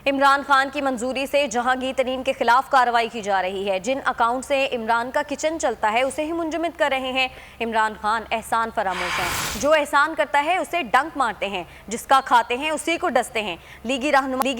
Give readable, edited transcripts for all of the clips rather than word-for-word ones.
इमरान खान की मंजूरी से जहांगीर तरीन के खिलाफ कार्रवाई की जा रही है। जिन अकाउंट से इमरान का किचन चलता है उसे ही मुंजमद कर रहे हैं। इमरान खान एहसान फरामोश हैं, जो एहसान करता है उसे डंक मारते हैं, जिसका खाते हैं उसी को डसते हैं। लीगी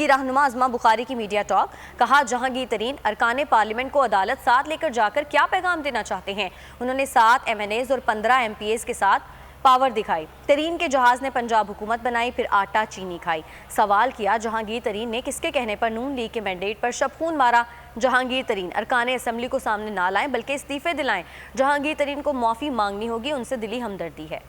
रहनुमा अजमा बुखारी की मीडिया टॉक। कहा, जहांगीर तरीन अरकान पार्लियामेंट को अदालत साथ लेकर जाकर क्या पैगाम देना चाहते हैं। उन्होंने 7 MNAs और 15 MPAs के साथ पावर दिखाई। तरीन के जहाज ने पंजाब हुकूमत बनाई, फिर आटा चीनी खाई। सवाल किया, जहांगीर तरीन ने किसके कहने पर नून लीग के मैंडेट पर शबखून मारा। जहांगीर तरीन अरकान असम्बली को सामने ना लाएं बल्कि इस्तीफे दिलाएं। जहांगीर तरीन को माफ़ी मांगनी होगी, उनसे दिली हमदर्दी है।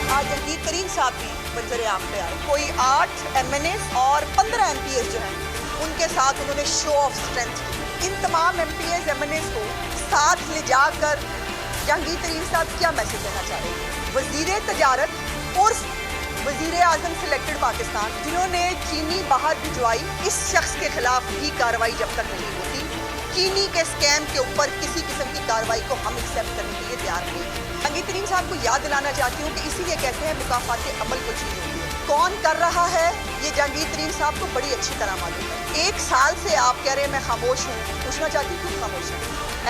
आज जहांगीर तरीन साहब भी मंजर आम पे आए। कोई 8 MNAs और 15 MPAs जो हैं उनके साथ उन्होंने शो ऑफ स्ट्रेंथ की। इन तमाम MPAs MNAs को साथ ले जाकर जहांगीर तरीन साहब क्या मैसेज देना चाह रहे हैं। वजीर तजारत और वजीर आजम सिलेक्टेड पाकिस्तान, जिन्होंने चीनी बाहर भिजवाई, इस शख्स के खिलाफ भी कार्रवाई जब तक नहीं होती, चीनी के स्कैम के ऊपर किसी किस्म की कार्रवाई को हम एक्सेप्ट करने के लिए तैयार नहीं। जहांगीर तरीन साहब को याद दिलाना चाहती हूँ कि इसीलिए कहते हैं मुकाफात अमल को चीज होती है। कौन कर रहा है ये जहांगीर तरीन साहब को बड़ी अच्छी तरह मालूम है। 1 साल से आप कह रहे हैं मैं खामोश हूँ, पूछना चाहती हूँ क्यों खामोश है,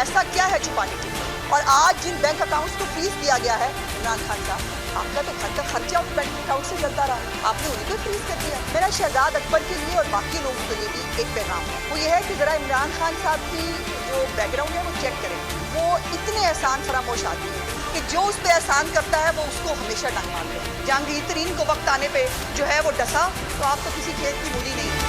ऐसा क्या है छुपाने के लिए। और आज जिन बैंक अकाउंट्स को फ्रीज किया गया है, इमरान खान साहब, आपका तो घर का खर्चा उस बैंक अकाउंट से चलता रहा, आपने उन्हीं को फ्रीज कर दिया। मेरा शहजाद अकबर के लिए और बाकी लोगों के लिए भी एक पैगाम है, वो ये है कि जरा इमरान खान साहब की जो बैकग्राउंड है वो चेक करें। वो इतने एहसान फरामोश आदमी है कि जो उस पर एहसान करता है वो उसको हमेशा डंग मारते हैं। जहांगीर तरीन को वक्त आने पे जो है वो डसा, तो आप तो किसी खेत की मूली नहीं।